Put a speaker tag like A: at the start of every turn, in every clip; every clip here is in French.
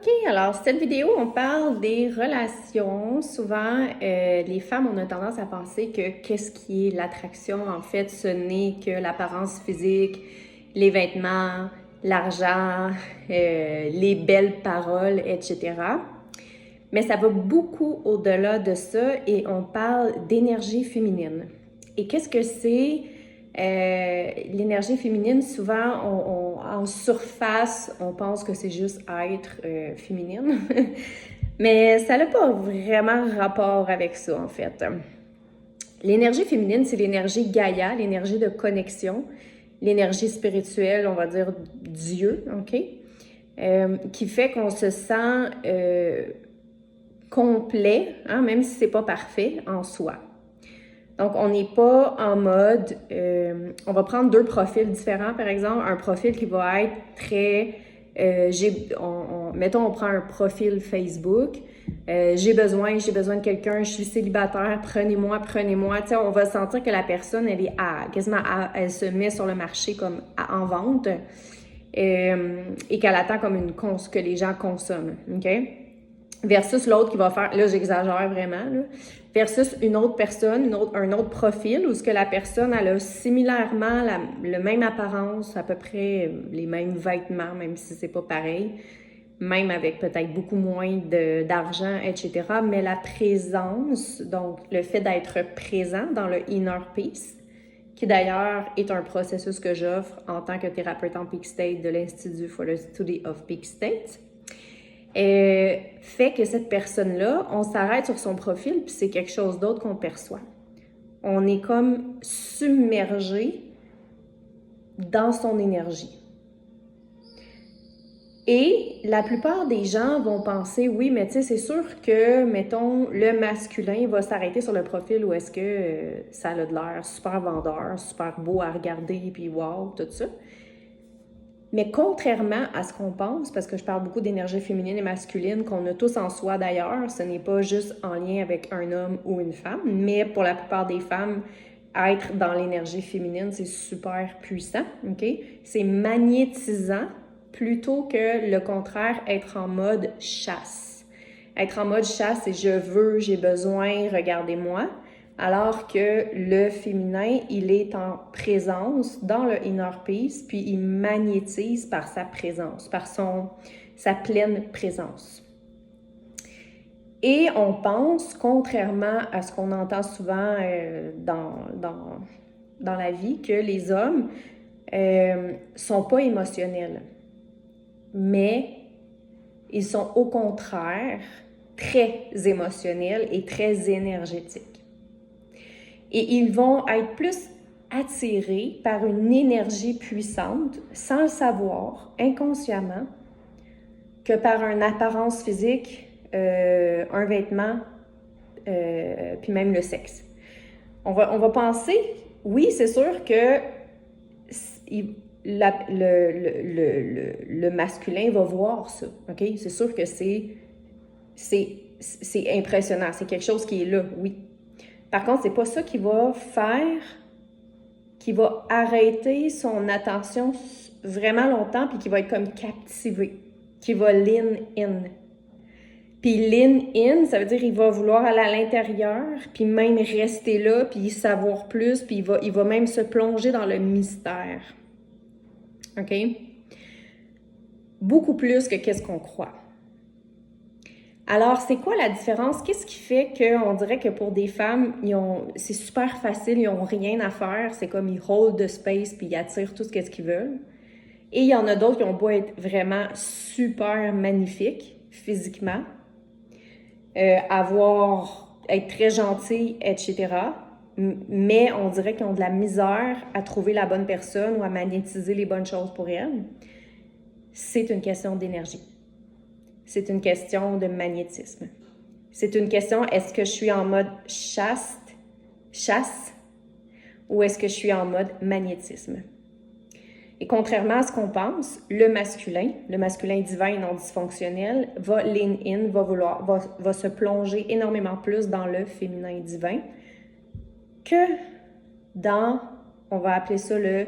A: OK, alors cette vidéo, on parle des relations. Souvent, les femmes, on a tendance à penser que qu'est-ce qui est l'attraction, en fait, ce n'est que l'apparence physique, les vêtements, l'argent, les belles paroles, etc. Mais ça va beaucoup au-delà de ça et on parle d'énergie féminine. Et qu'est-ce que c'est? L'énergie féminine, souvent, en surface, on pense que c'est juste être féminine. Mais ça n'a pas vraiment rapport avec ça, en fait. L'énergie féminine, c'est l'énergie Gaïa, l'énergie de connexion, l'énergie spirituelle, on va dire Dieu, OK? Qui fait qu'on se sent complet, hein, même si c'est pas parfait en soi. Donc, on n'est pas en mode... on va prendre deux profils différents, par exemple. Un profil qui va être très... mettons, on prend un profil Facebook. J'ai besoin de quelqu'un, je suis célibataire, prenez-moi. Tu sais, on va sentir que la personne, elle est elle se met sur le marché comme en vente et qu'elle attend comme que les gens consomment, OK? Versus l'autre qui va faire, là j'exagère vraiment, là, versus une autre personne, un autre profil où ce que la personne elle a similairement le même apparence, à peu près les mêmes vêtements, même si c'est pas pareil, même avec peut-être beaucoup moins d'argent, etc. Mais la présence, donc le fait d'être présent dans le inner peace, qui d'ailleurs est un processus que j'offre en tant que thérapeute en peak state de l'Institut for the Study of Peak State, fait que cette personne-là, on s'arrête sur son profil, puis c'est quelque chose d'autre qu'on perçoit. On est comme submergé dans son énergie. Et la plupart des gens vont penser, oui, mais tu sais, c'est sûr que, mettons, le masculin va s'arrêter sur le profil où est-ce que ça a de l'air super vendeur, super beau à regarder, puis wow, tout ça. Mais contrairement à ce qu'on pense, parce que je parle beaucoup d'énergie féminine et masculine, qu'on a tous en soi d'ailleurs, ce n'est pas juste en lien avec un homme ou une femme, mais pour la plupart des femmes, être dans l'énergie féminine, c'est super puissant, OK? C'est magnétisant plutôt que le contraire, être en mode chasse. Être en mode chasse, c'est je veux, j'ai besoin, regardez-moi. Alors que le féminin, il est en présence dans le inner peace, puis il magnétise par sa présence, par sa pleine présence. Et on pense, contrairement à ce qu'on entend souvent dans la vie, que les hommes sont pas émotionnels. Mais ils sont au contraire très émotionnels et très énergétiques. Et ils vont être plus attirés par une énergie puissante, sans le savoir, inconsciemment, que par une apparence physique, un vêtement, puis même le sexe. On va penser, oui, c'est sûr que le masculin va voir ça, OK? C'est sûr que c'est impressionnant, c'est quelque chose qui est là, oui. Par contre, c'est pas ça qui va arrêter son attention vraiment longtemps puis qui va être comme captivé, qui va lean in. Puis lean in, ça veut dire qu'il va vouloir aller à l'intérieur puis même rester là puis savoir plus puis il va même se plonger dans le mystère. OK? Beaucoup plus que qu'est-ce qu'on croit. Alors, c'est quoi la différence? Qu'est-ce qui fait qu'on dirait que pour des femmes, c'est super facile, ils n'ont rien à faire. C'est comme ils hold the space puis ils attirent tout ce qu'ils veulent. Et il y en a d'autres qui ont beau être vraiment super magnifiques physiquement, être très gentils, etc. Mais on dirait qu'ils ont de la misère à trouver la bonne personne ou à magnétiser les bonnes choses pour elles. C'est une question d'énergie. C'est une question de magnétisme. C'est une question, est-ce que je suis en mode chasse, ou est-ce que je suis en mode magnétisme? Et contrairement à ce qu'on pense, le masculin divin et non dysfonctionnel, va lean in, va se plonger énormément plus dans le féminin divin que dans, on va appeler ça le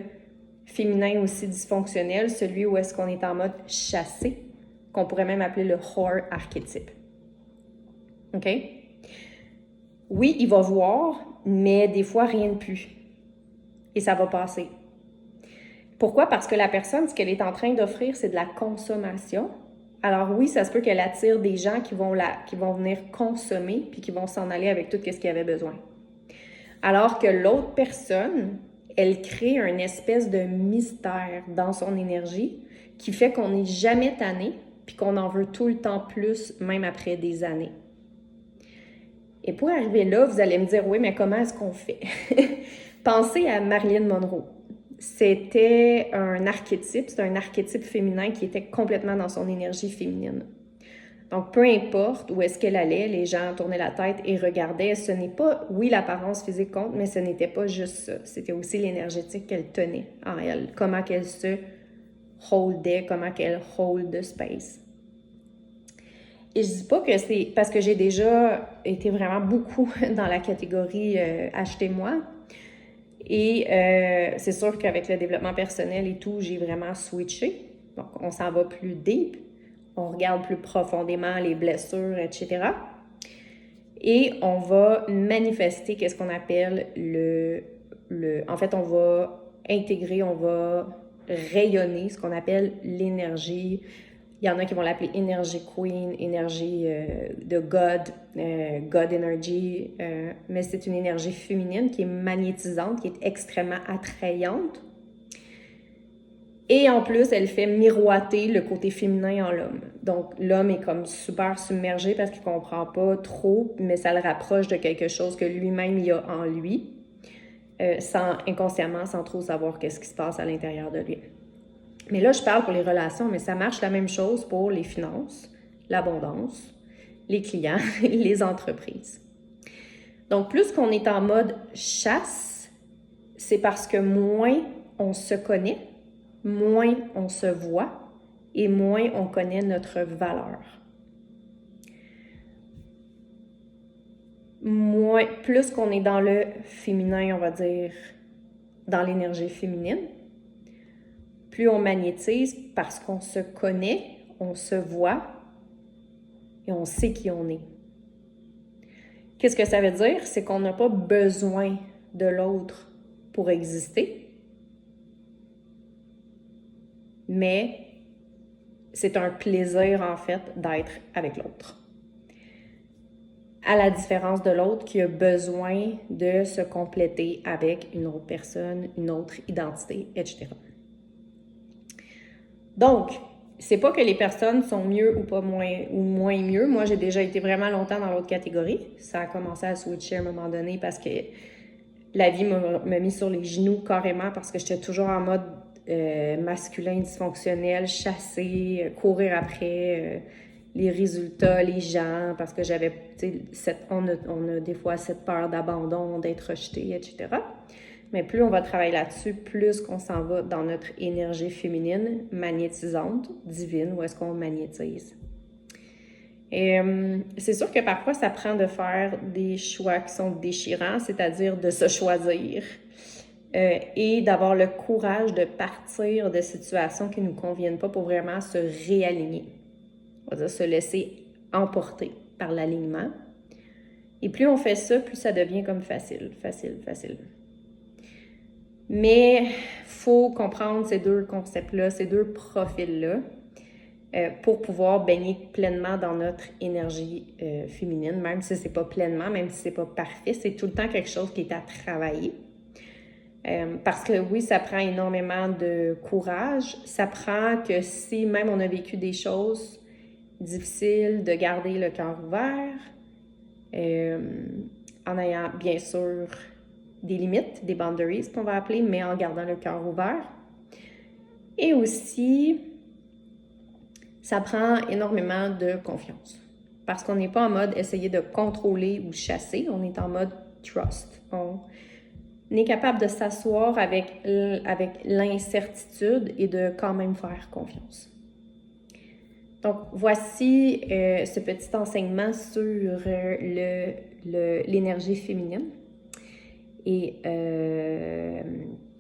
A: féminin aussi dysfonctionnel, celui où est-ce qu'on est en mode chassé, qu'on pourrait même appeler le whore archétype. OK? Oui, il va voir, mais des fois, rien de plus. Et ça va passer. Pourquoi? Parce que la personne, ce qu'elle est en train d'offrir, c'est de la consommation. Alors oui, ça se peut qu'elle attire des gens qui vont venir consommer puis qui vont s'en aller avec tout ce qu'il y avait besoin. Alors que l'autre personne, elle crée une espèce de mystère dans son énergie qui fait qu'on n'est jamais tanné puis qu'on en veut tout le temps plus, même après des années. Et pour arriver là, vous allez me dire, oui, mais comment est-ce qu'on fait? Pensez à Marilyn Monroe. C'était un archétype féminin qui était complètement dans son énergie féminine. Donc, peu importe où est-ce qu'elle allait, les gens tournaient la tête et regardaient. Ce n'est pas, oui, l'apparence physique compte, mais ce n'était pas juste ça. C'était aussi l'énergétique qu'elle tenait en elle, comment qu'elle se holdait, comment qu'elle hold the space. Et je dis pas que c'est parce que j'ai déjà été vraiment beaucoup dans la catégorie achetez-moi. Et c'est sûr qu'avec le développement personnel et tout, j'ai vraiment switché. Donc, on s'en va plus deep. On regarde plus profondément les blessures, etc. Et on va manifester qu'est-ce qu'on appelle en fait, on va intégrer, on va rayonner ce qu'on appelle l'énergie. Il y en a qui vont l'appeler énergie queen, énergie de God, God energy, mais c'est une énergie féminine qui est magnétisante, qui est extrêmement attrayante. Et en plus, elle fait miroiter le côté féminin en l'homme. Donc, l'homme est comme super submergé parce qu'il ne comprend pas trop, mais ça le rapproche de quelque chose que lui-même il a en lui, inconsciemment, sans trop savoir qu'est-ce qui se passe à l'intérieur de lui. Mais là, je parle pour les relations, mais ça marche la même chose pour les finances, l'abondance, les clients, les entreprises. Donc, plus qu'on est en mode chasse, c'est parce que moins on se connaît, moins on se voit et moins on connaît notre valeur. Plus qu'on est dans le féminin, on va dire, dans l'énergie féminine, plus on magnétise parce qu'on se connaît, on se voit et on sait qui on est. Qu'est-ce que ça veut dire? C'est qu'on n'a pas besoin de l'autre pour exister, mais c'est un plaisir en fait d'être avec l'autre. À la différence de l'autre qui a besoin de se compléter avec une autre personne, une autre identité, etc. Donc, c'est pas que les personnes sont mieux ou pas moins mieux. Moi, j'ai déjà été vraiment longtemps dans l'autre catégorie. Ça a commencé à switcher à un moment donné parce que la vie m'a mis sur les genoux carrément parce que j'étais toujours en mode masculin dysfonctionnel, chasser, courir après les résultats, les gens, parce que j'avais, on a des fois cette peur d'abandon, d'être rejeté, etc. Mais plus on va travailler là-dessus, plus qu'on s'en va dans notre énergie féminine, magnétisante, divine, où est-ce qu'on magnétise. Et c'est sûr que parfois, ça prend de faire des choix qui sont déchirants, c'est-à-dire de se choisir et d'avoir le courage de partir de situations qui ne nous conviennent pas pour vraiment se réaligner. On va dire se laisser emporter par l'alignement. Et plus on fait ça, plus ça devient comme facile. Mais il faut comprendre ces deux concepts-là, ces deux profils-là, pour pouvoir baigner pleinement dans notre énergie féminine, même si c'est pas pleinement, même si c'est pas parfait, c'est tout le temps quelque chose qui est à travailler. Parce que oui, ça prend énormément de courage. Ça prend que si même on a vécu des choses difficiles, de garder le cœur ouvert, en ayant bien sûr des limites, des boundaries qu'on va appeler, mais en gardant le cœur ouvert. Et aussi, ça prend énormément de confiance. Parce qu'on n'est pas en mode essayer de contrôler ou chasser, on est en mode trust. On est capable de s'asseoir avec l'incertitude et de quand même faire confiance. Donc, voici ce petit enseignement sur l'énergie féminine et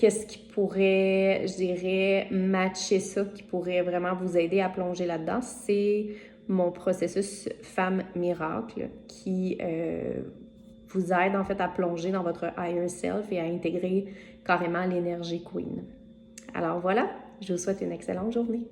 A: qu'est-ce qui pourrait, je dirais, matcher ça, qui pourrait vraiment vous aider à plonger là-dedans, c'est mon processus Femme Miracle qui vous aide en fait à plonger dans votre higher self et à intégrer carrément l'énergie Queen. Alors voilà, je vous souhaite une excellente journée.